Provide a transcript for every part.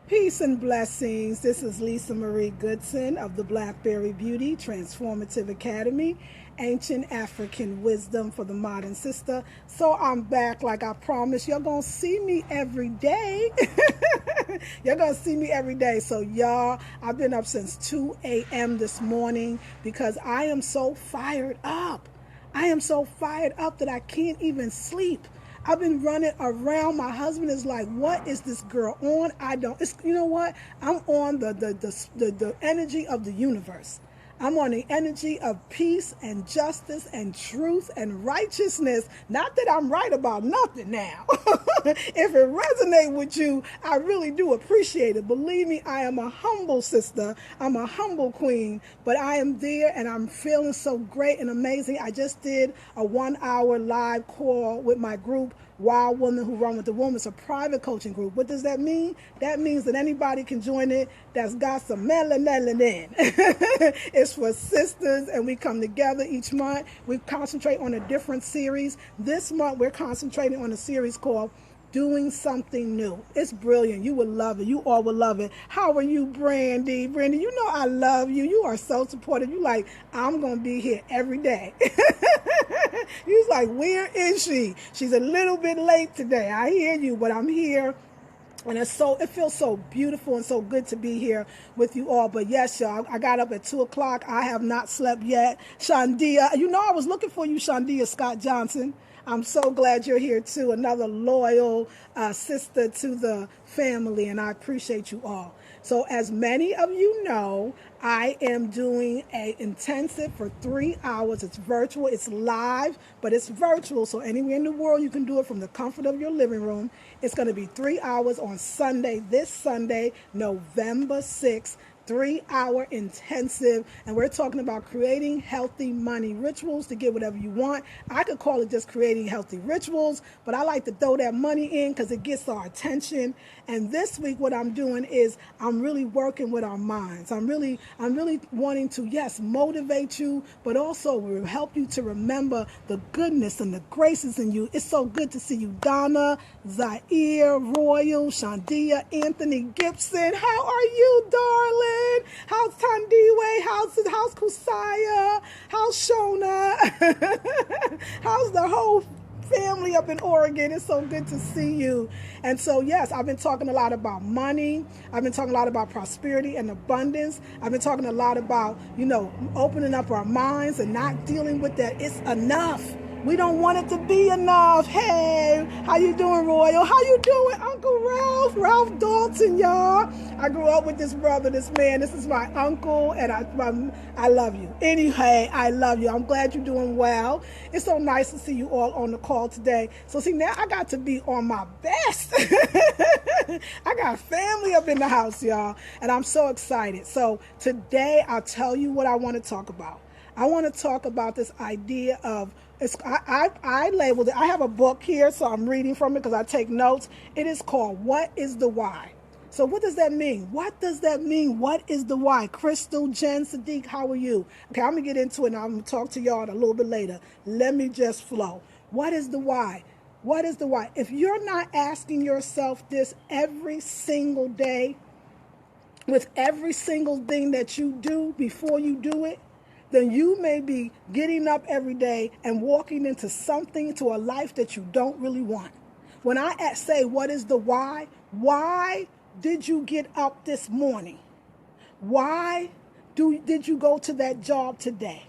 Peace and blessings. This is Lisa Marie Goodson of the Blackberry Beauty Transformative Academy, Ancient African Wisdom for the Modern Sister. So I'm back like I promised. You're going to see me every day. You're going to see me every day. So y'all, I've been up since 2 a.m. this morning because I am so fired up. I am so fired up that I can't even sleep. I've been running around. My husband is like, what is this girl on? You know what? I'm on the energy of the universe. I'm on the energy of peace and justice and truth and righteousness. Not that I'm right about nothing now. If it resonates with you, I really do appreciate it. Believe me, I am a humble sister. I'm a humble queen, but I am there and I'm feeling so great and amazing. I just did a 1-hour live call with my group, Wild Women Who Run with the Womb. It's a private coaching group. What does that mean? That means that anybody can join it that's got some melanin. It's for sisters, and we come together each month. We concentrate on a different series. This month, we're concentrating on a series called Doing Something New. It's brilliant. You will love it. You all will love it. How are you, Brandy? Brandy, you know I love you. You are so supportive. You like, I'm going to be here every day. You's like, where is she? She's a little bit late today. I hear you, but I'm here. And it feels so beautiful and so good to be here with you all. But yes, y'all, I got up at 2 o'clock. I have not slept yet. Shandia, you know I was looking for you, Shandia Scott Johnson. I'm so glad you're here too. Another loyal sister to the family, and I appreciate you all. So as many of you know, I am doing an intensive for 3 hours. It's virtual, it's live, but it's virtual. So anywhere in the world, you can do it from the comfort of your living room. It's going to be 3 hours on Sunday, this Sunday, November 6th. 3-hour intensive, and we're talking about creating healthy money rituals to get whatever you want. I could call it just creating healthy rituals, but I like to throw that money in because it gets our attention. And this week what I'm doing is I'm really working with our minds. I'm really wanting to, yes, motivate you, but also help you to remember the goodness and the graces in you. It's so good to see you, Donna, Zaire, Royal, Shandia, Anthony Gibson. How are you, darling? How's Tandiwe? How's Kusaya? How's Shona? How's the whole family up in Oregon? It's so good to see you. And so, yes, I've been talking a lot about money. I've been talking a lot about prosperity and abundance. I've been talking a lot about, opening up our minds and not dealing with that. It's enough. We don't want it to be enough. Hey, how you doing, Royal? How you doing, Uncle Ralph Dalton, y'all? I grew up with this brother, this man. This is my uncle, and I love you. Anyway, I love you. I'm glad you're doing well. It's so nice to see you all on the call today. So see, now I got to be on my best. I got family up in the house, y'all, and I'm so excited. So today I'll tell you what I want to talk about. I want to talk about this idea of, I labeled it, I have a book here, so I'm reading from it because I take notes. It is called, What is the Why? So what does that mean? What does that mean? What is the why? Crystal, Jen, Sadiq, how are you? Okay, I'm going to get into it and I'm going to talk to y'all a little bit later. Let me just flow. What is the why? What is the why? If you're not asking yourself this every single day, with every single thing that you do before you do it, then you may be getting up every day and walking into a life that you don't really want. When I say, what is the why? Why did you get up this morning? Why did you go to that job today?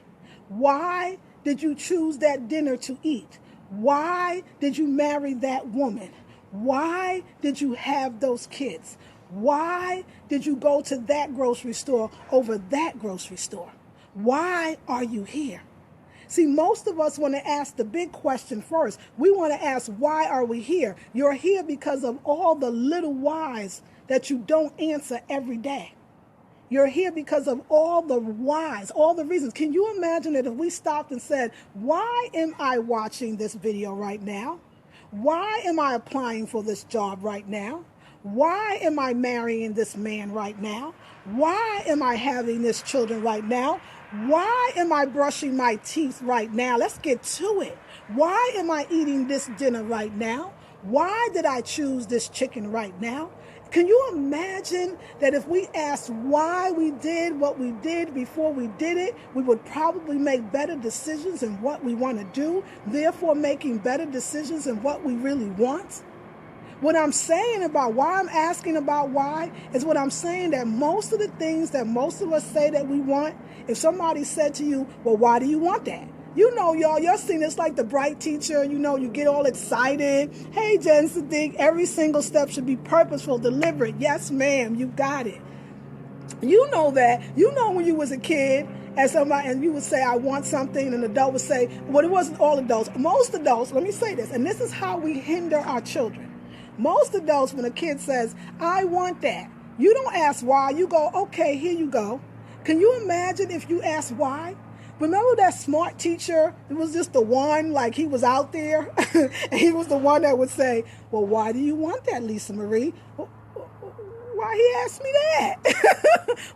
Why did you choose that dinner to eat? Why did you marry that woman? Why did you have those kids? Why did you go to that grocery store over that grocery store? Why are you here? See, most of us want to ask the big question first. We want to ask, why are we here? You're here because of all the little whys that you don't answer every day. You're here because of all the whys, all the reasons. Can you imagine that if we stopped and said, why am I watching this video right now? Why am I applying for this job right now? Why am I marrying this man right now? Why am I having this children right now? Why am I brushing my teeth right now? Let's get to it. Why am I eating this dinner right now? Why did I choose this chicken right now? Can you imagine that if we asked why we did what we did before we did it, we would probably make better decisions in what we want to do, therefore making better decisions in what we really want? What I'm saying about why I'm asking about why is what I'm saying that most of the things that most of us say that we want, if somebody said to you, well, why do you want that? You know, y'all, you're seeing this like the bright teacher, you know, you get all excited. Hey, Jen Sadiq, every single step should be purposeful, deliberate. Yes, ma'am, you got it. You know that. You know when you was a kid and somebody, and you would say, I want something, and an adult would say, well, it wasn't all adults. Most adults, let me say this, and this is how we hinder our children. Most adults, when a kid says, I want that, you don't ask why. You go, okay, here you go. Can you imagine if you asked why? Remember that smart teacher? It was just the one, like he was out there, and he was the one that would say, well, why do you want that, Lisa Marie? Why he asked me that?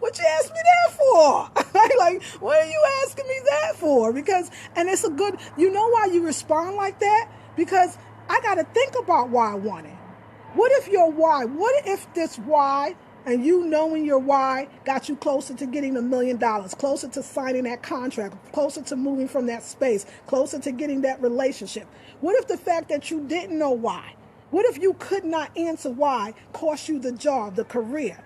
What you asked me that for? Like, what are you asking me that for? Because, and it's a good, you know why you respond like that? Because I got to think about why I want it. What if your why? What if this why and you knowing your why got you closer to getting $1 million, closer to signing that contract, closer to moving from that space, closer to getting that relationship? What if the fact that you didn't know why? What if you could not answer why cost you the job, the career,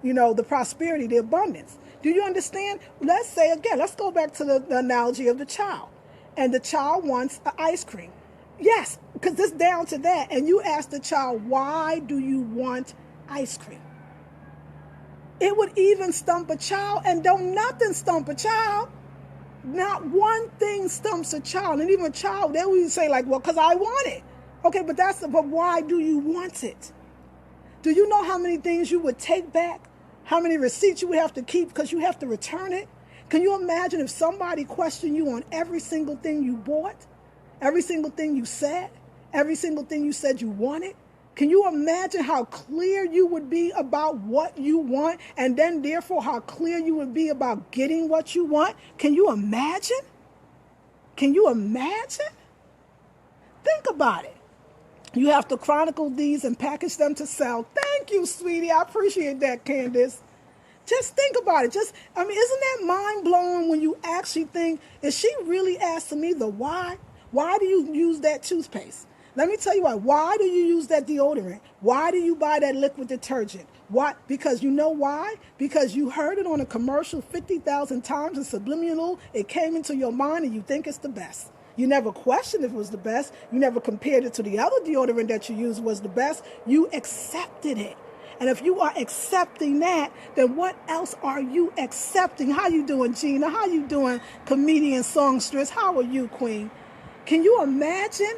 you know, the prosperity, the abundance? Do you understand? Let's say again, let's go back to the analogy of the child. And the child wants an ice cream. Yes, because it's down to that. And you ask the child, why do you want ice cream? It would even stump a child, and don't nothing stump a child. Not one thing stumps a child. And even a child, they would say like, well, because I want it. Okay, but why do you want it? Do you know how many things you would take back? How many receipts you would have to keep because you have to return it? Can you imagine if somebody questioned you on every single thing you bought? Every single thing you said? Every single thing you said you wanted? Can you imagine how clear you would be about what you want, and then therefore how clear you would be about getting what you want? Can you imagine? Can you imagine? Think about it. You have to chronicle these and package them to sell. Thank you, sweetie. I appreciate that, Candace. Just think about it. Isn't that mind-blowing when you actually think, is she really asking me the why? Why do you use that toothpaste? Let me tell you why. Why do you use that deodorant? Why do you buy that liquid detergent? Why? Because you know why? Because you heard it on a commercial 50,000 times and subliminal. It came into your mind and you think it's the best. You never questioned if it was the best. You never compared it to the other deodorant that you used was the best. You accepted it. And if you are accepting that, then what else are you accepting? How you doing, Gina? How you doing, comedian, songstress? How are you, Queen? Can you imagine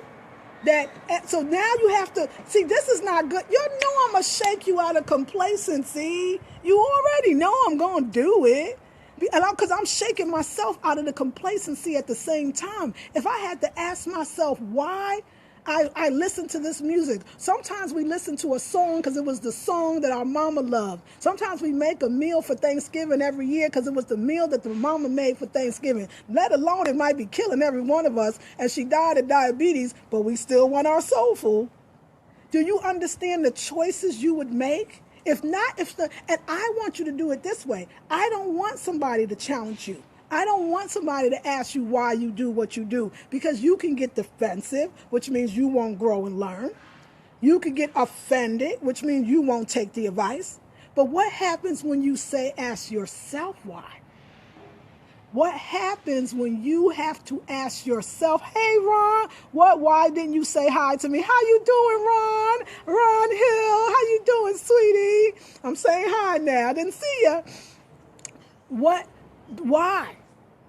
that? So now you have to, see, this is not good. You know I'm going to shake you out of complacency. You already know I'm going to do it. Because I'm shaking myself out of the complacency at the same time. If I had to ask myself why I listen to this music. Sometimes we listen to a song because it was the song that our mama loved. Sometimes we make a meal for Thanksgiving every year because it was the meal that the mama made for Thanksgiving. Let alone it might be killing every one of us and she died of diabetes, but we still want our soul food. Do you understand the choices you would make? If not, and I want you to do it this way. I don't want somebody to challenge you. I don't want somebody to ask you why you do what you do, because you can get defensive, which means you won't grow and learn. You can get offended, which means you won't take the advice. But what happens when you ask yourself why? What happens when you have to ask yourself, hey, Ron, why didn't you say hi to me? How you doing, Ron? Ron Hill, how you doing, sweetie? I'm saying hi now. I didn't see you. Why?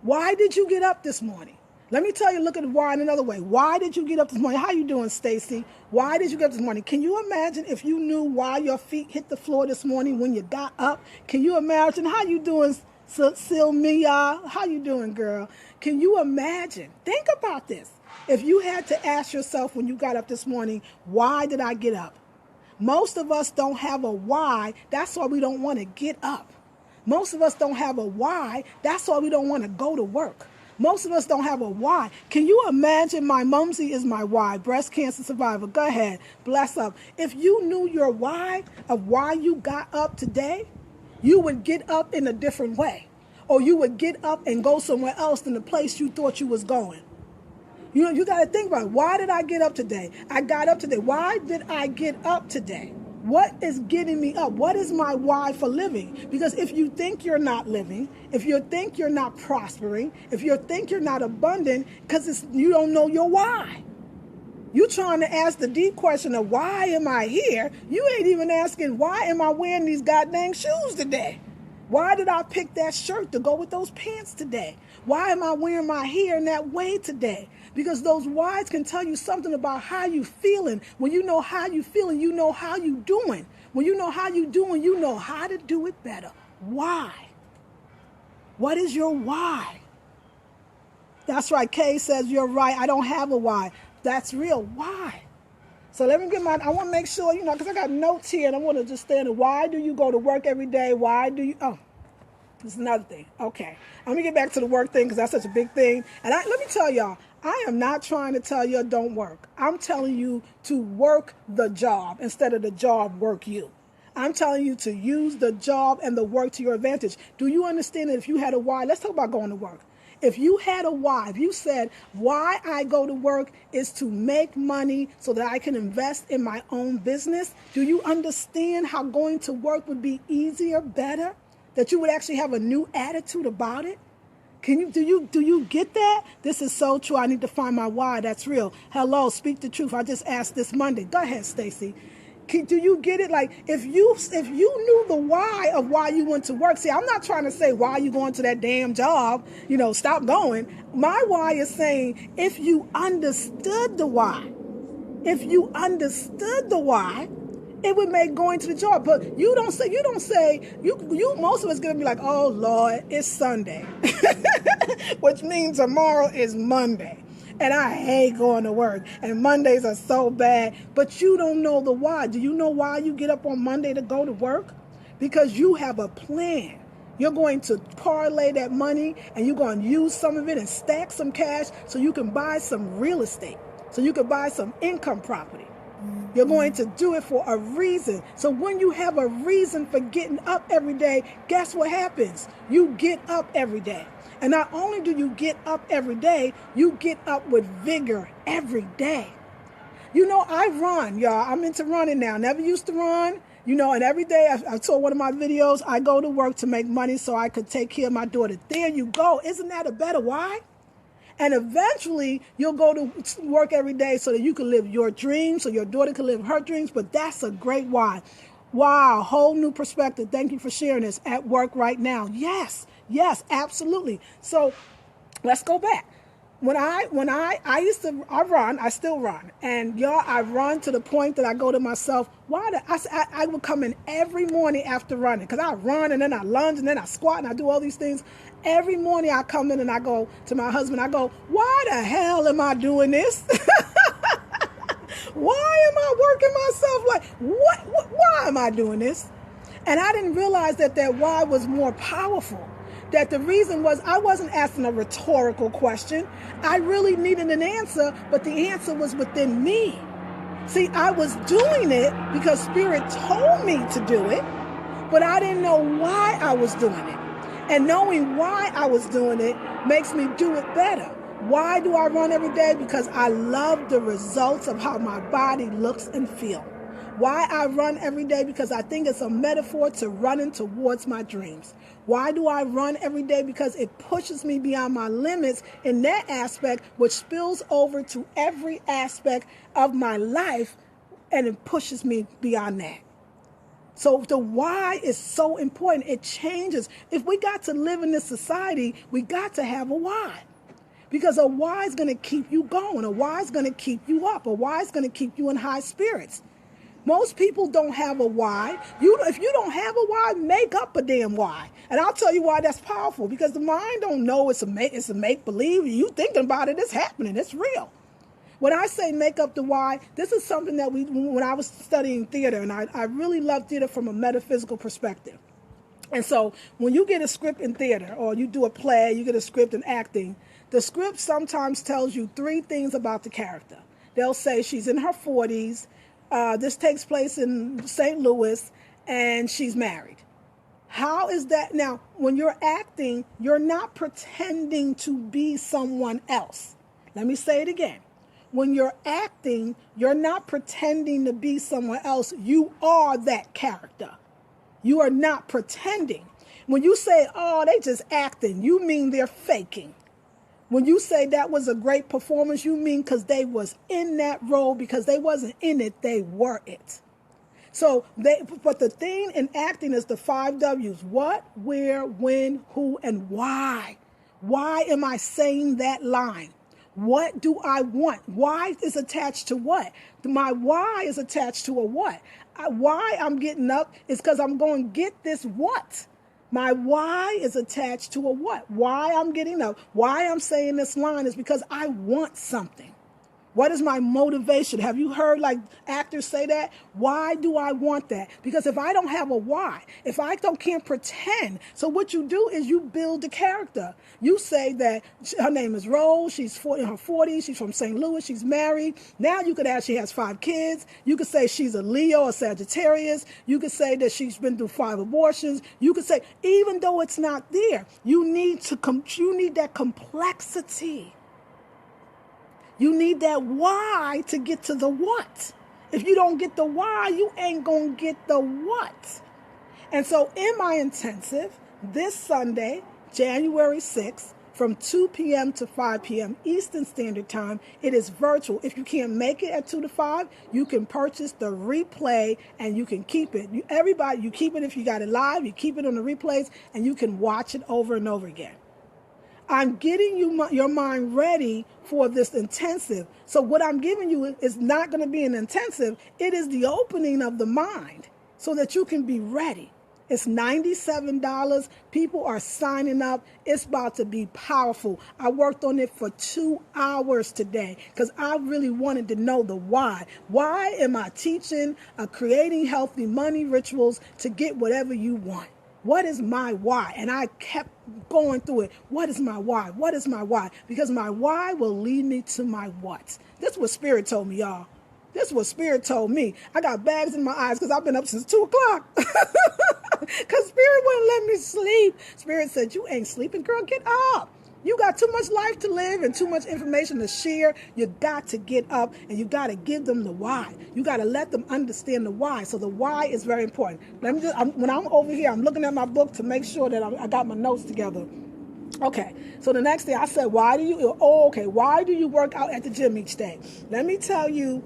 Why did you get up this morning? Let me tell you, look at why in another way. Why did you get up this morning? How you doing, Stacy? Why did you get up this morning? Can you imagine if you knew why your feet hit the floor this morning when you got up? Can you imagine? How you doing, Sylmia? How you doing, girl? Can you imagine? Think about this. If you had to ask yourself when you got up this morning, why did I get up? Most of us don't have a why. That's why we don't want to get up. Most of us don't have a why. That's why we don't want to go to work. Most of us don't have a why. Can you imagine? My mumsy is my why, breast cancer survivor. Go ahead, bless up. If you knew your why of why you got up today, you would get up in a different way. Or you would get up and go somewhere else than the place you thought you was going. You got to think about it. Why did I get up today? I got up today. Why did I get up today? What is getting me up? What is my why for living? Because if you think you're not living, if you think you're not prospering, if you think you're not abundant, because you don't know your why. You're trying to ask the deep question of why am I here? You ain't even asking why am I wearing these goddamn shoes today? Why did I pick that shirt to go with those pants today? Why am I wearing my hair in that way today? Because those whys can tell you something about how you feeling. When you know how you feeling, you know how you doing. When you know how you doing, you know how to do it better. Why? What is your why? That's right. Kay says, you're right. I don't have a why. That's real. Why? So let me get I want to make sure, because I got notes here and I want to just stand. Why do you go to work every day? Why do you, this is another thing. Okay. Let me get back to the work thing because that's such a big thing. And let me tell y'all, I am not trying to tell you don't work. I'm telling you to work the job instead of the job work you. I'm telling you to use the job and the work to your advantage. Do you understand that if you had a why, let's talk about going to work. If you had a why, if you said, why I go to work is to make money so that I can invest in my own business, do you understand how going to work would be easier, better? That you would actually have a new attitude about it? Do you get that? This is so true. I need to find my why. That's real. Hello, speak the truth. I just asked this Monday. Go ahead, Stacy. Do you get it? Like, if you knew the why of why you went to work, see, I'm not trying to say why you going to that damn job, stop going. My why is saying, if you understood the why, it would make going to the job. But you don't say, most of us going to be like, oh Lord, it's Sunday, which means tomorrow is Monday. And I hate going to work. And Mondays are so bad. But you don't know the why. Do you know why you get up on Monday to go to work? Because you have a plan. You're going to parlay that money and you're going to use some of it and stack some cash so you can buy some real estate. So you can buy some income property. You're going to do it for a reason. So when you have a reason for getting up every day, guess what happens? You get up every day. And not only do you get up every day, you get up with vigor every day. I run, y'all. I'm into running now. Never used to run, and every day I told one of my videos, I go to work to make money so I could take care of my daughter. There you go. Isn't that a better why? And eventually you'll go to work every day so that you can live your dreams, so your daughter can live her dreams. But that's a great why. Wow, whole new perspective. Thank you for sharing this at work right now. Yes, absolutely. So let's go back. When I run, I still run. And y'all, I run to the point that I go to myself, I would come in every morning after running, because I run and then I lunge and then I squat and I do all these things. Every morning I come in and I go to my husband, I go, why the hell am I doing this? Why am I working myself? Like, why am I doing this? And I didn't realize that why was more powerful. That the reason was I wasn't asking a rhetorical question. I really needed an answer, but the answer was within me. See, I was doing it because Spirit told me to do it, but I didn't know why I was doing it. And knowing why I was doing it makes me do it better. Why do I run every day? Because I love the results of how my body looks and feels. Why I run every day? Because I think it's a metaphor to running towards my dreams. Why do I run every day? Because it pushes me beyond my limits in that aspect, which spills over to every aspect of my life, and it pushes me beyond that. So the why is so important. It changes. If we got to live in this society, we got to have a why. Because a why is going to keep you going. A why is going to keep you up. A why is going to keep you in high spirits. Most people don't have a why. If you don't have a why, make up a damn why. And I'll tell you why that's powerful. Because the mind don't know it's a make-believe. You thinking about it, it's happening. It's real. When I say make up the why, this is something that when I was studying theater, and I really love theater from a metaphysical perspective. And so when you get a script in theater, or you do a play, you get a script in acting, The script sometimes tells you 3 things about the character. They'll say she's in her 40s. This takes place in St. Louis, and she's married. How is that? Now, when you're acting, you're not pretending to be someone else. Let me say it again. When you're acting, you're not pretending to be someone else. You are that character. You are not pretending. When you say, oh, they just acting, you mean they're faking. When you say that was a great performance, you mean because they was in that role, because they wasn't in it, they were it. So but the thing in acting is the 5 W's. What, where, when, who, and why. Why am I saying that line? What do I want? Why is attached to what? My why is attached to a what? Why I'm getting up is because I'm going to get this what. My why is attached to a what? Why I'm getting up, why I'm saying this line is because I want something. What is my motivation? Have you heard like actors say that? Why do I want that? Because if I don't have a why, if I can't pretend, so what you do is you build the character. You say that her name is Rose, she's in her 40s, she's from St. Louis, she's married. Now you could add she has 5 kids. You could say she's a Leo, a Sagittarius. You could say that she's been through 5 abortions. You could say, even though it's not there, you need that complexity. You need that why to get to the what. If you don't get the why, you ain't going to get the what. And so in my intensive, this Sunday, January 6th, from 2 p.m. to 5 p.m. Eastern Standard Time, it is virtual. If you can't make it at 2 to 5, you can purchase the replay and you can keep it. You keep it if you got it live, you keep it on the replays, and you can watch it over and over again. I'm getting your mind ready for this intensive. So what I'm giving you is not going to be an intensive. It is the opening of the mind so that you can be ready. It's $97. People are signing up. It's about to be powerful. I worked on it for 2 hours today because I really wanted to know the why. Why am I teaching creating healthy money rituals to get whatever you want? What is my why? And I kept going through it. What is my why? What is my why? Because my why will lead me to my what. This is what Spirit told me, y'all. This is what Spirit told me. I got bags in my eyes because I've been up since 2 o'clock. Because Spirit wouldn't let me sleep. Spirit said, you ain't sleeping, girl, get up. You got too much life to live and too much information to share. You got to get up and you got to give them the why. You got to let them understand the why. So the why is very important. When I'm over here, I'm looking at my book to make sure that I got my notes together. Okay, so the next day I said, why do you work out at the gym each day? Let me tell you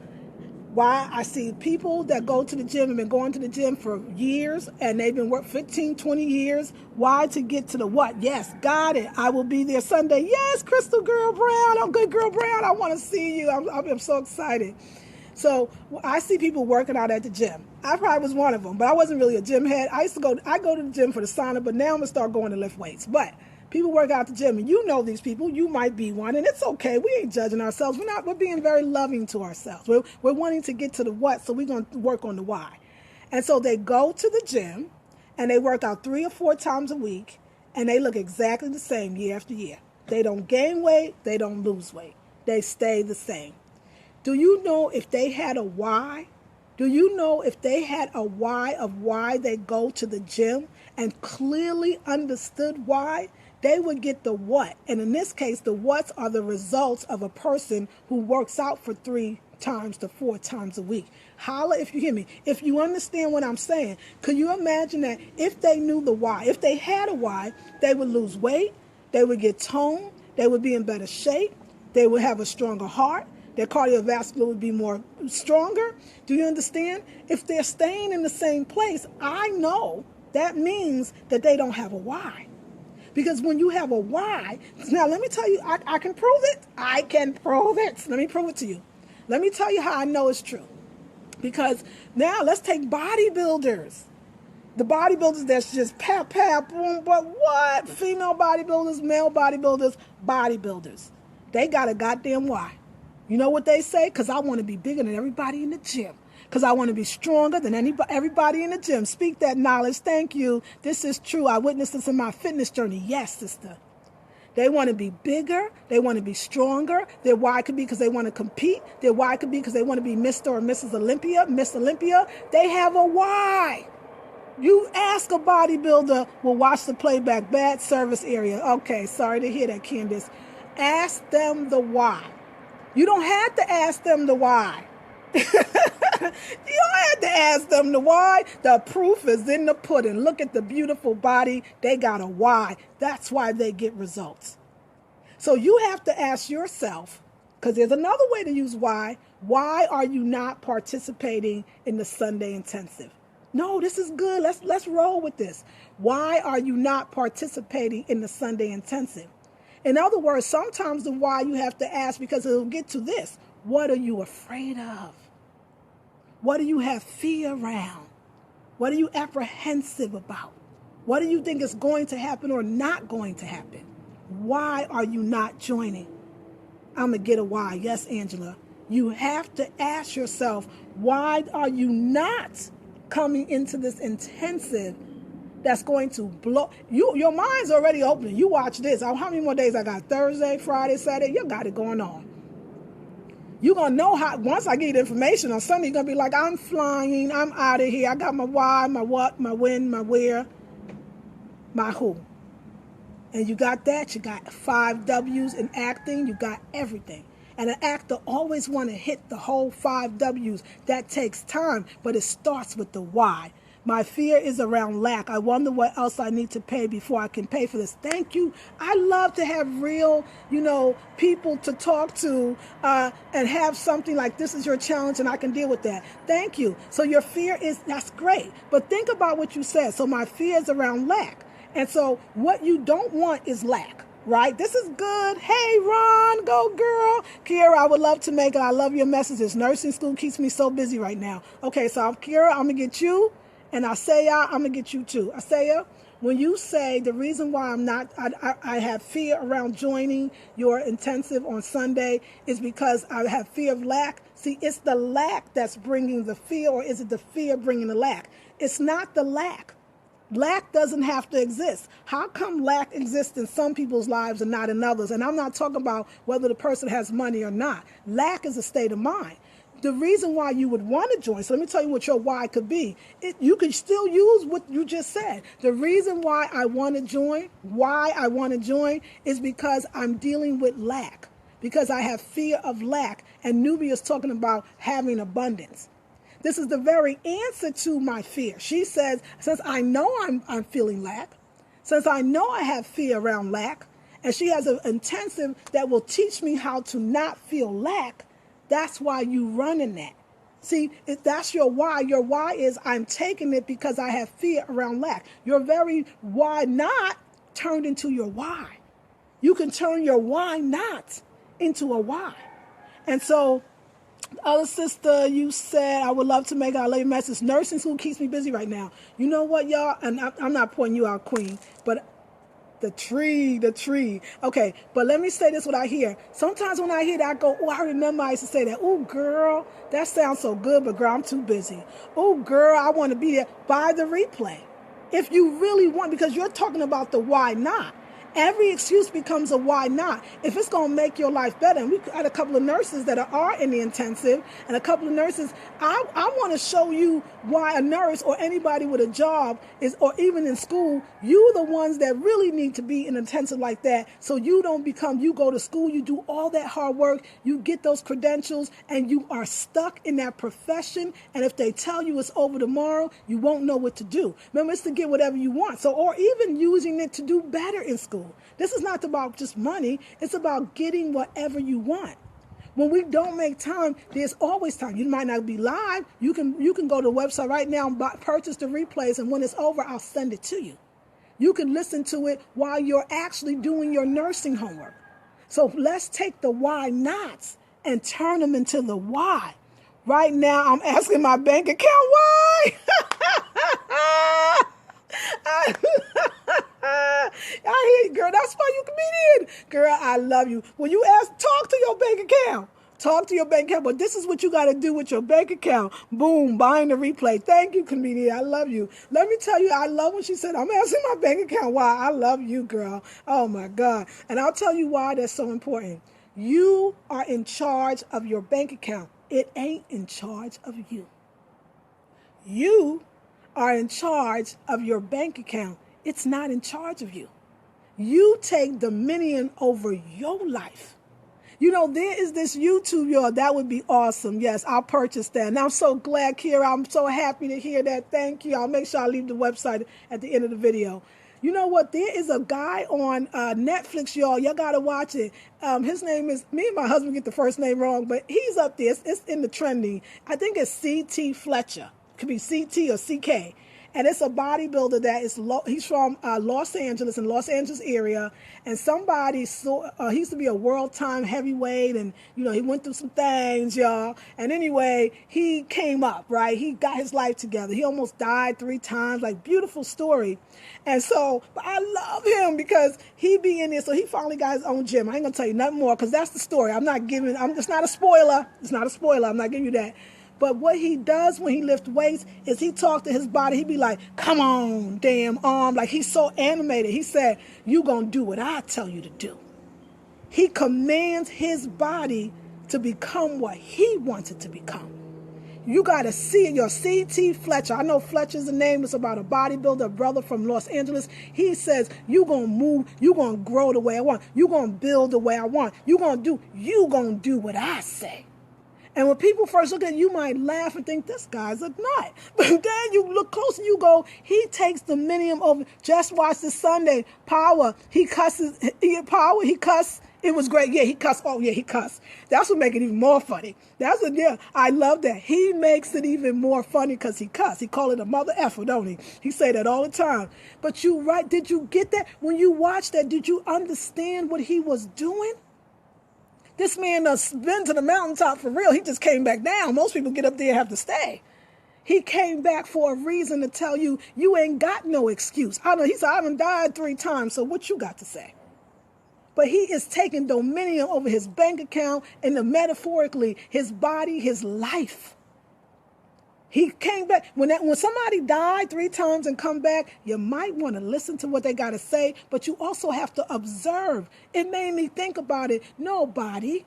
why I see people that go to the gym and been going to the gym for years and they've been working 15, 20 years. Why? To get to the what? Yes, got it. I will be there Sunday. Yes, Crystal Girl Brown. I'm good, Girl Brown. I want to see you. I'm so excited. So I see people working out at the gym. I probably was one of them, but I wasn't really a gym head. I go to the gym for the sauna, but now I'm going to start going to lift weights. But people work out at the gym, and you know these people. You might be one, and it's okay. We ain't judging ourselves. We're being very loving to ourselves. We're wanting to get to the what, so we're going to work on the why. And so they go to the gym, and they work out 3 or 4 times a week, and they look exactly the same year after year. They don't gain weight. They don't lose weight. They stay the same. Do you know if they had a why? Do you know if they had a why of why they go to the gym and clearly understood why? They would get the what. And in this case, the what's are the results of a person who works out for 3 times to 4 times a week. Holla if you hear me. If you understand what I'm saying, could you imagine that if they knew the why, if they had a why, they would lose weight, they would get toned, they would be in better shape, they would have a stronger heart, their cardiovascular would be more stronger. Do you understand? If they're staying in the same place, I know that means that they don't have a why. Because when you have a why, now let me tell you, I can prove it. I can prove it. Let me prove it to you. Let me tell you how I know it's true. Because now let's take bodybuilders. The bodybuilders that's just pap, boom, but what? Female bodybuilders, male bodybuilders, bodybuilders. They got a goddamn why. You know what they say? Because I want to be bigger than everybody in the gym. Because I want to be stronger than everybody in the gym. Speak that knowledge. Thank you. This is true. I witnessed this in my fitness journey. Yes, sister. They want to be bigger. They want to be stronger. Their why could be because they want to compete. Their why could be because they want to be Mr. or Mrs. Olympia, Miss Olympia. They have a why. You ask a bodybuilder, will watch the playback, bad service area. Okay, sorry to hear that, Candace. Ask them the why. You don't have to ask them the why. You don't have to ask them the why. The proof is in the pudding. Look at the beautiful body. They got a why. That's why they get results. So you have to ask yourself, because there's another way to use why. Why are you not participating in the Sunday intensive? No, this is good. Let's roll with this. Why are you not participating in the Sunday intensive? In other words, sometimes the why you have to ask, because it'll get to this. What are you afraid of? What do you have fear around? What are you apprehensive about? What do you think is going to happen or not going to happen? Why are you not joining? I'm going to get a why. Yes, Angela. You have to ask yourself, why are you not coming into this intensive that's going to blow you? Your mind's already opening. You watch this. How many more days I got? Thursday, Friday, Saturday. You got it going on. You're going to know how, once I get the information on Sunday, you're going to be like, I'm flying, I'm out of here. I got my why, my what, my when, my where, my who. And you got that. You got 5 W's in acting. You got everything. And an actor always want to hit the whole 5 W's. That takes time, but it starts with the why. My fear is around lack. I wonder what else I need to pay before I can pay for this. Thank you. I love to have real, people to talk to and have something like, this is your challenge and I can deal with that. Thank you. So your fear that's great. But think about what you said. So my fear is around lack. And so what you don't want is lack. Right? This is good. Hey, Ron, go girl. Kiara, I would love to make it. I love your messages. Nursing school keeps me so busy right now. Okay, so Kiara, I'm going to get you. And Asaya, I'm going to get you too. Asaya, when you say the reason why I have fear around joining your intensive on Sunday is because I have fear of lack. See, it's the lack that's bringing the fear, or is it the fear bringing the lack? It's not the lack. Lack doesn't have to exist. How come lack exists in some people's lives and not in others? And I'm not talking about whether the person has money or not. Lack is a state of mind. The reason why you would want to join, so let me tell you what your why could be. You could still use what you just said. The reason why I want to join, is because I'm dealing with lack, because I have fear of lack. And Nubia is talking about having abundance. This is the very answer to my fear. She says, since I know I'm feeling lack, since I know I have fear around lack, and she has an intensive that will teach me how to not feel lack, that's why you run in that. See, that's your why. Your why is I'm taking it because I have fear around lack. Your very why not turned into your why. You can turn your why not into a why. And so, other sister, you said, I would love to make our lady message. Nursing school keeps me busy right now. You know what, y'all? And I'm not pointing you out, Queen, but the tree. Okay, but let me say this, what I hear. Sometimes when I hear that, I go, I remember I used to say that. Oh, girl, that sounds so good, but girl, I'm too busy. Oh, girl, I want to be there. Buy the replay. If you really want, because you're talking about the why not. Every excuse becomes a why not. If it's going to make your life better, and we had a couple of nurses that are in the intensive, and a couple of nurses, I want to show you why a nurse or anybody with a job or even in school, you're the ones that really need to be in intensive like that, so you don't become, you go to school, you do all that hard work, you get those credentials, and you are stuck in that profession, and if they tell you it's over tomorrow, you won't know what to do. Remember, it's to get whatever you want. So, or even using it to do better in school. This is not about just money. It's about getting whatever you want. When we don't make time, there's always time. You might not be live. You can go to the website right now and purchase the replays, and when it's over, I'll send it to you. You can listen to it while you're actually doing your nursing homework. So let's take the why nots and turn them into the why. Right now, I'm asking my bank account why. I hear you, girl. That's why you comedian. Girl, I love you. When you talk to your bank account. Talk to your bank account, but this is what you got to do with your bank account. Boom, buying the replay. Thank you, comedian. I love you. Let me tell you, I love when she said, I'm asking my bank account why. I love you, girl. Oh, my God. And I'll tell you why that's so important. You are in charge of your bank account. It ain't in charge of you. You are in charge of your bank account. It's not in charge of you. You take dominion over your life. You know, there is this YouTube, y'all. That would be awesome. Yes, I'll purchase that. And I'm so glad, Kira. I'm so happy to hear that. Thank you. I'll make sure I leave the website at the end of the video. You know what? There is a guy on Netflix, y'all. Y'all got to watch it. His name is, me and my husband get the first name wrong, but he's up there. It's in the trending. I think it's C.T. Fletcher. It could be C.T. or C.K. And it's a bodybuilder that is, he's from Los Angeles, in Los Angeles area. And somebody saw, he used to be a world time heavyweight. And, you know, he went through some things, y'all. And anyway, he came up, right? He got his life together. He almost died 3 times, like beautiful story. And so, but I love him because he be in there. So he finally got his own gym. I ain't going to tell you nothing more because that's the story. It's not a spoiler. It's not a spoiler. I'm not giving you that. But what he does when he lifts weights is he talks to his body. He be like, come on, damn arm. Like, he's so animated. He said, you going to do what I tell you to do. He commands his body to become what he wants it to become. You got to see it. Your C.T. Fletcher. I know Fletcher's a name. It's about a bodybuilder, a brother from Los Angeles. He says, you going to move. You going to grow the way I want. You going to build the way I want. You going to do what I say. And when people first look at you, you might laugh and think, this guy's a nut. But then you look close and you go, he takes dominion over. Just watch this Sunday. Power. He cusses. Power. He cuss. It was great. Yeah, he cussed. Oh, yeah, he cussed. That's what makes it even more funny. I love that. He makes it even more funny because he cussed. He call it a mother effer, don't he? He say that all the time. But you right. Did you get that? When you watched that, did you understand what he was doing? This man has been to the mountaintop for real. He just came back down. Most people get up there and have to stay. He came back for a reason to tell you, you ain't got no excuse. I know he said, I done died 3 times, so what you got to say? But he is taking dominion over his bank account and metaphorically his body, his life. He came back. When somebody died 3 times and come back, you might want to listen to what they got to say, but you also have to observe. It made me think about it. No, body,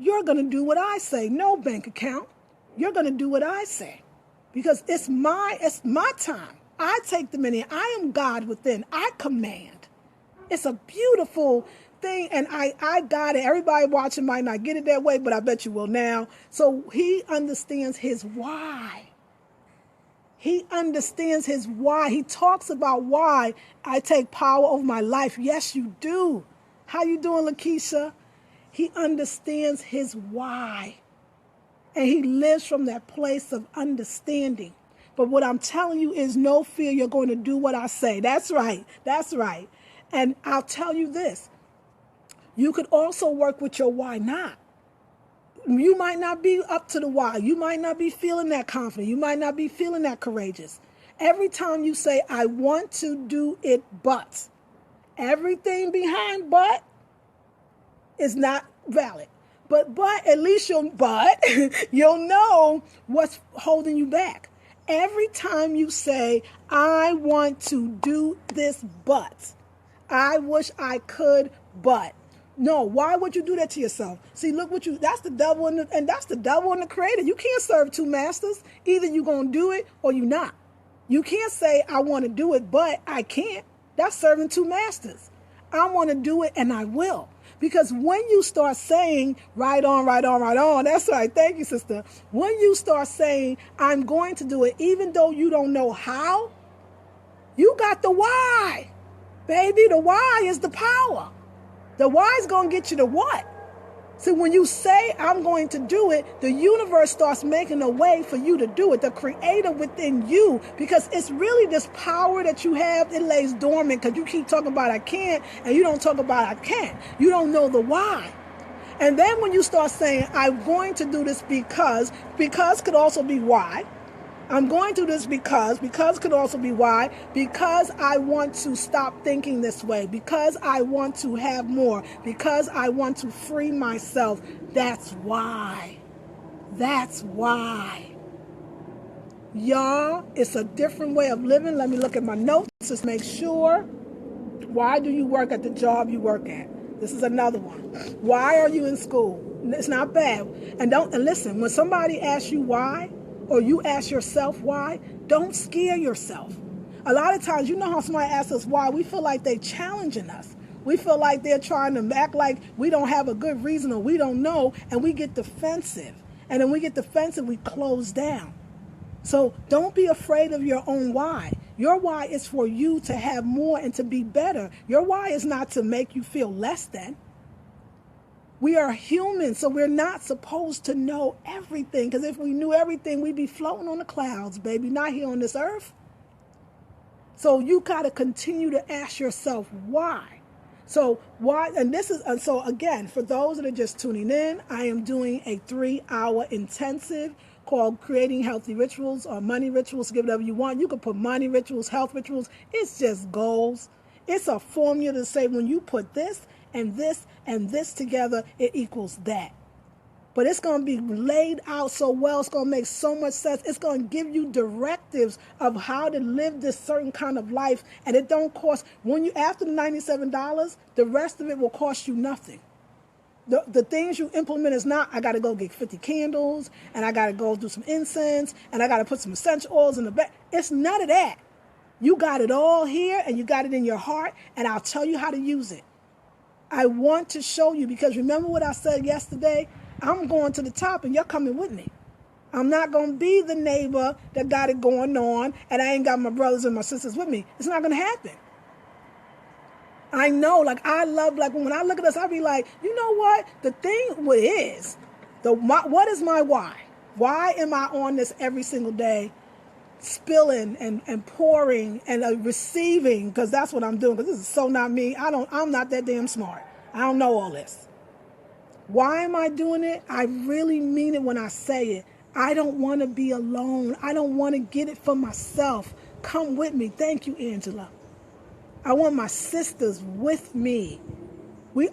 you're going to do what I say. No, bank account, you're going to do what I say. Because it's my time. I take dominion. I am God within. I command. It's a beautiful thing, and I got it. Everybody watching might not get it that way, but I bet you will now. So he understands his why. He understands his why. He talks about why I take power over my life. Yes, you do. How you doing, Lakeisha? He understands his why. And he lives from that place of understanding. But what I'm telling you is no fear, you're going to do what I say. That's right. That's right. And I'll tell you this. You could also work with your why not. You might not be up to the why. You might not be feeling that confident. You might not be feeling that courageous. Every time you say, I want to do it, but everything behind but is not valid. But at least you'll know what's holding you back. Every time you say, I want to do this, but I wish I could, but. No, why would you do that to yourself? See, look that's the devil and that's the devil and the creator. You can't serve 2 masters. Either you're going to do it or you're not. You can't say, I want to do it, but I can't. That's serving 2 masters. I want to do it and I will. Because when you start saying, right on, right on, right on, that's right. Thank you, sister. When you start saying, I'm going to do it, even though you don't know how, you got the why. Baby, the why is the power. The why is going to get you to what? See, when you say, I'm going to do it, the universe starts making a way for you to do it, the creator within you, because it's really this power that you have. It lays dormant because you keep talking about I can't, and you don't talk about I can't. You don't know the why. And then when you start saying, I'm going to do this because could also be why. I'm going through this because could also be why, because I want to stop thinking this way, because I want to have more, because I want to free myself. That's why. That's why. Y'all, it's a different way of living. Let me look at my notes to make sure. Why do you work at the job you work at? This is another one. Why are you in school? It's not bad. And listen, when somebody asks you why, or you ask yourself why, don't scare yourself. A lot of times, you know how somebody asks us why, we feel like they're challenging us. We feel like they're trying to act like we don't have a good reason or we don't know, and we get defensive. And then we get defensive, we close down. So don't be afraid of your own why. Your why is for you to have more and to be better. Your why is not to make you feel less than. We are human, so we're not supposed to know everything. Because if we knew everything, we'd be floating on the clouds, baby, not here on this earth. So you got to continue to ask yourself why. So why, so again, for those that are just tuning in, I am doing a 3-hour intensive called Creating Healthy Rituals or Money Rituals, give whatever you want. You can put money rituals, health rituals. It's just goals. It's a formula to say when you put this and this and this together, it equals that. But it's going to be laid out so well. It's going to make so much sense. It's going to give you directives of how to live this certain kind of life. And it don't cost, after the $97, the rest of it will cost you nothing. The things you implement is not, I got to go get 50 candles, and I got to go do some incense, and I got to put some essential oils in the back. It's none of that. You got it all here, and you got it in your heart, and I'll tell you how to use it. I want to show you, because remember what I said yesterday? I'm going to the top, and you're coming with me. I'm not going to be the neighbor that got it going on, and I ain't got my brothers and my sisters with me. It's not going to happen. I know, I love, when I look at us, I'll be like, you know what? The thing what is my why? Why am I on this every single day, spilling and pouring and receiving? Because that's what I'm doing. Because this is so not me. I'm not that damn smart. I don't know all this. Why am I doing it? I really mean it when I say it. I don't want to be alone. I don't want to get it for myself. Come with me. Thank you, Angela. I want my sisters with me.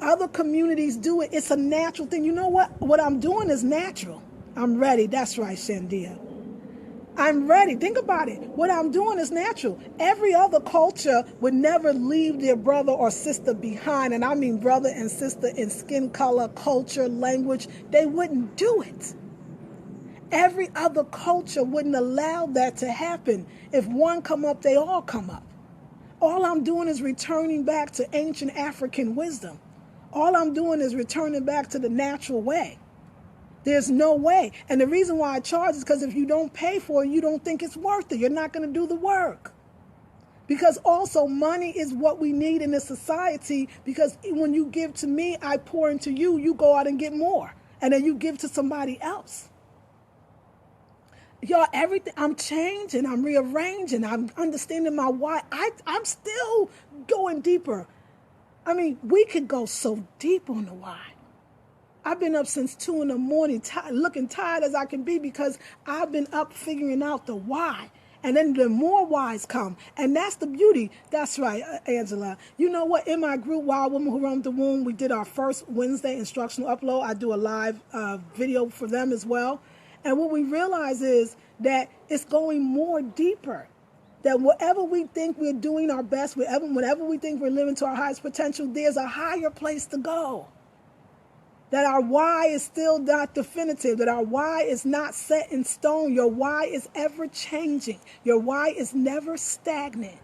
Other communities do it. It's a natural thing. You know what? What I'm doing is natural. I'm ready. That's right, Shandia. I'm ready. Think about it. What I'm doing is natural. Every other culture would never leave their brother or sister behind. And I mean brother and sister in skin color, culture, language. They wouldn't do it. Every other culture wouldn't allow that to happen. If one come up, they all come up. All I'm doing is returning back to ancient African wisdom. All I'm doing is returning back to the natural way. There's no way. And the reason why I charge is because if you don't pay for it, you don't think it's worth it. You're not going to do the work. Because also money is what we need in this society, because when you give to me, I pour into you, you go out and get more. And then you give to somebody else. Y'all, everything, I'm changing, I'm rearranging, I'm understanding my why. I'm still going deeper. I mean, we could go so deep on the why. I've been up since 2 a.m, looking tired as I can be, because I've been up figuring out the why. And then the more whys come. And that's the beauty. That's right, Angela. You know what? In my group, Wild Women Who Roam the Womb, we did our first Wednesday instructional upload. I do a live video for them as well. And what we realize is that it's going more deeper. That whatever we think we're doing our best, whenever we think we're living to our highest potential, there's a higher place to go. That our why is still not definitive. That our why is not set in stone. Your why is ever changing. Your why is never stagnant.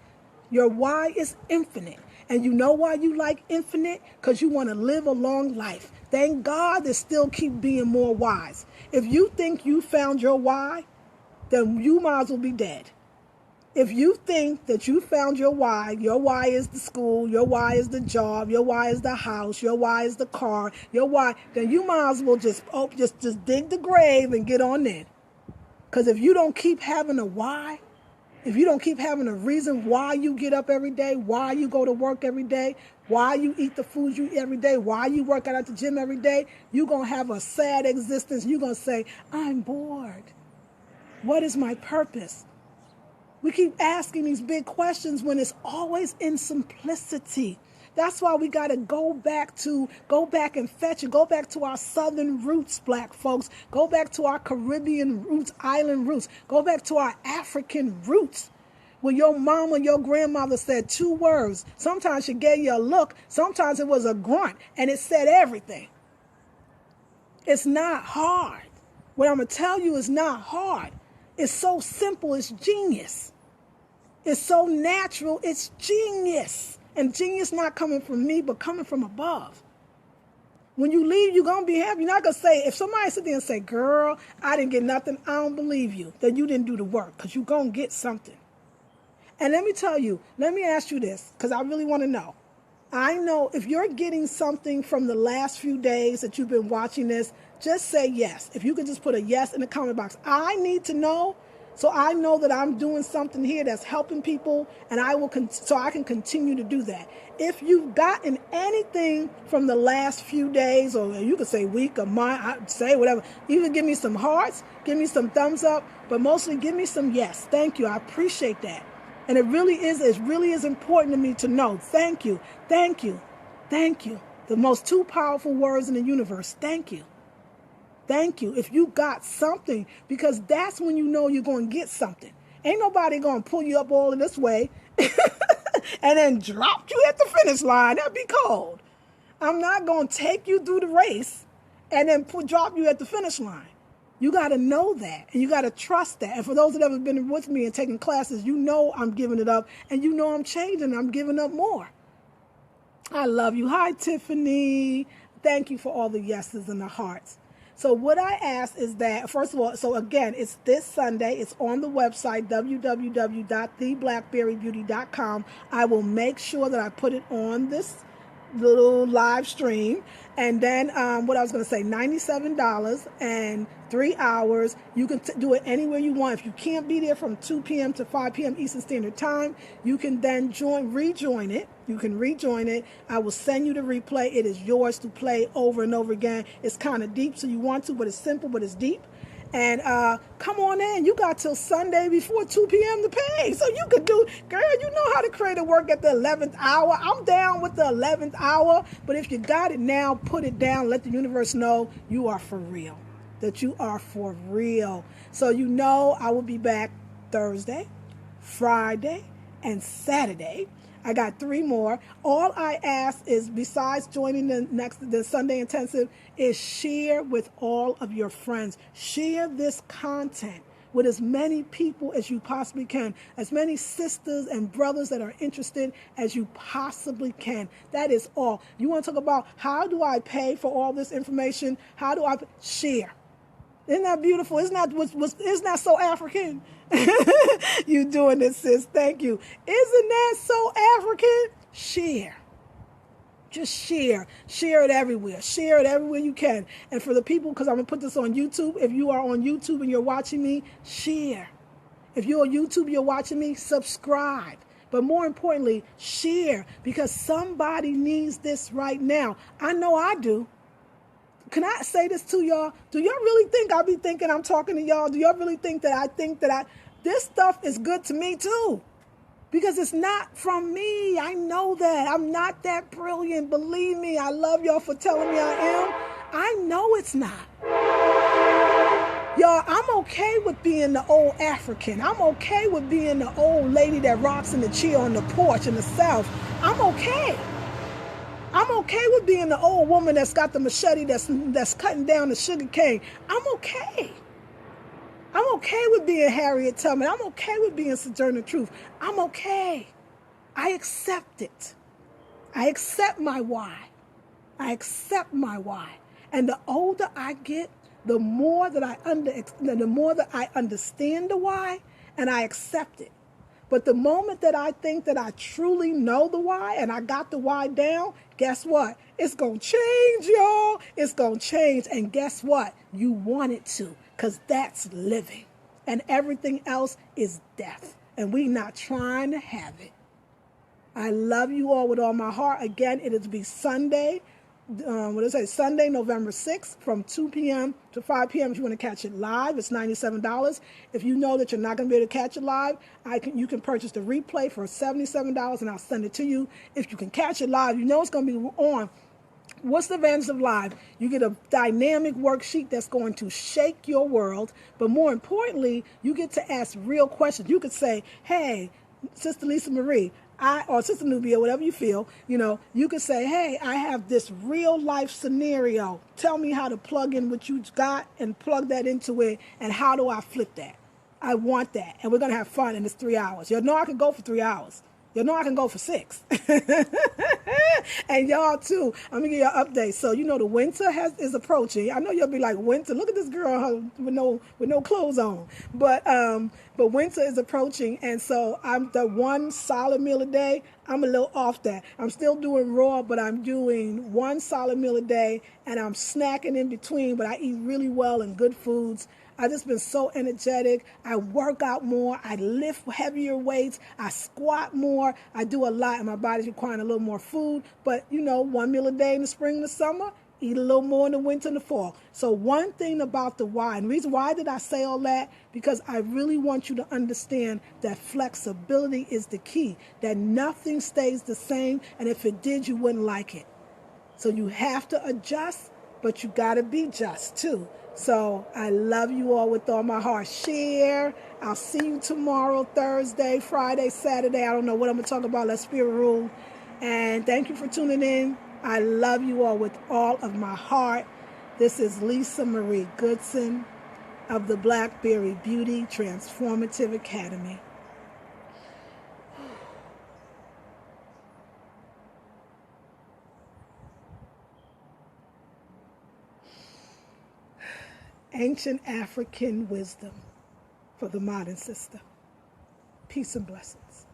Your why is infinite. And you know why you like infinite? Because you want to live a long life. Thank God there still keep being more whys. If you think you found your why, then you might as well be dead. If you think that you found your why is the school, your why is the job, your why is the house, your why is the car, your why, then you might as well just dig the grave and get on in. Because if you don't keep having a why, if you don't keep having a reason why you get up every day, why you go to work every day, why you eat the food you eat every day, why you work out at the gym every day, you're going to have a sad existence. You're going to say, I'm bored. What is my purpose? We keep asking these big questions when it's always in simplicity. That's why we got to go back and fetch it. Go back to our southern roots, black folks. Go back to our Caribbean roots, island roots. Go back to our African roots. When your mom or your grandmother said 2 words, sometimes she gave you a look, sometimes it was a grunt, and it said everything. It's not hard. What I'm going to tell you is not hard. It's so simple, it's genius. It's so natural, it's genius. And genius not coming from me, but coming from above. When you leave, you're going to be happy. You're not going to say, if somebody sit there and say, girl, I didn't get nothing, I don't believe you, then you didn't do the work, because you're going to get something. And let me tell you, let me ask you this, because I really want to know. I know if you're getting something from the last few days that you've been watching this, just say yes. If you could just put a yes in the comment box. I need to know, so I know that I'm doing something here that's helping people, and so I can continue to do that. If you've gotten anything from the last few days, or you could say week or month, I'd say whatever, even give me some hearts, give me some thumbs up, but mostly give me some yes. Thank you. I appreciate that. And it really is important to me to know. Thank you. Thank you. Thank you. The most 2 powerful words in the universe. Thank you. Thank you. If you got something, because that's when you know you're going to get something. Ain't nobody going to pull you up all in this way and then drop you at the finish line. That'd be cold. I'm not going to take you through the race and then drop you at the finish line. You got to know that, and you got to trust that. And for those that have been with me and taking classes, you know I'm giving it up, and you know I'm changing. I'm giving up more. I love you. Hi, Tiffany. Thank you for all the yeses and the hearts. So what I ask is that, first of all, so again, it's this Sunday. It's on the website, www.theblackberrybeauty.com. I will make sure that I put it on this little live stream. And then what I was going to say, $97 and 3 hours. You can do it anywhere you want. If you can't be there from 2 p.m. to 5 p.m. Eastern Standard Time, you can then rejoin it. You can rejoin it. I will send you the replay. It is yours to play over and over again. It's kind of deep, so you want to, but it's simple, but it's deep. And come on in. You got till Sunday before 2 p.m. to pay. So you could do, girl, you know how to create a work at the 11th hour. I'm down with the 11th hour. But if you got it now, put it down. Let the universe know you are for real. That you are for real. So you know I will be back Thursday, Friday, and Saturday. I got 3 more. All I ask is, besides joining the Sunday Intensive, is share with all of your friends. Share this content with as many people as you possibly can, as many sisters and brothers that are interested as you possibly can. That is all. You want to talk about how do I pay for all this information? How do I share? Isn't that beautiful? Isn't that so African? You doing this, sis. Thank you. Isn't that so African? Share. Just share. Share it everywhere. Share it everywhere you can. And for the people, because I'm going to put this on YouTube, if you are on YouTube and you're watching me, share. If you're on YouTube, you're watching me, subscribe. But more importantly, share, because somebody needs this right now. I know I do. Can I say this to y'all? Do y'all really think I be thinking I'm talking to y'all? Do y'all really think that this stuff is good to me too? Because it's not from me. I know that. I'm not that brilliant. Believe me, I love y'all for telling me I am. I know it's not. Y'all, I'm okay with being the old African. I'm okay with being the old lady that rocks in the chair on the porch in the South. I'm okay. I'm okay with being the old woman that's got the machete that's cutting down the sugar cane. I'm okay. I'm okay with being Harriet Tubman. I'm okay with being Sojourner Truth. I'm okay. I accept it. I accept my why. I accept my why. And the older I get, the more that I understand the why, and I accept it. But the moment that I think that I truly know the why and I got the why down, guess what? It's going to change, y'all. It's going to change. And guess what? You want it to, because that's living. And everything else is death. And we not trying to have it. I love you all with all my heart. Again, it is be Sunday, Sunday, November 6th from 2 p.m. to 5 p.m. If you want to catch it live, it's $97. If you know that you're not going to be able to catch it live, you can purchase the replay for $77 and I'll send it to you. If you can catch it live, you know it's going to be on. What's the advantage of live? You get a dynamic worksheet that's going to shake your world, but more importantly, you get to ask real questions. You could say, hey, Sister Lisa Marie, or Sister Nubia, whatever you feel, you could say, hey, I have this real life scenario. Tell me how to plug in what you got and plug that into it, and how do I flip that? I want that. And we're going to have fun, and it's 3 hours. You know I can go for 3 hours. You know I can go for 6. And y'all too, I'm gonna give you an update. So the winter is approaching. I know you'll be like, winter, look at this girl with no clothes on. But winter is approaching, and so I'm the one solid meal a day. I'm a little off that. I'm still doing raw, but I'm doing one solid meal a day, and I'm snacking in between, but I eat really well and good foods. I've just been so energetic. I work out more. I lift heavier weights. I squat more. I do a lot, and my body's requiring a little more food. But, one meal a day in the spring and the summer, eat a little more in the winter and the fall. So one thing about the why, and the reason why did I say all that? Because I really want you to understand that flexibility is the key, that nothing stays the same, and if it did, you wouldn't like it. So you have to adjust, but you got to be just too. So I love you all with all my heart. Share. I'll see you tomorrow, Thursday, Friday, Saturday. I don't know what I'm going to talk about. Let's spirit rule. And thank you for tuning in. I love you all with all of my heart. This is Lisa Marie Goodson of the Blackberry Beauty Transformative Academy. Ancient African wisdom for the modern sister. Peace and blessings.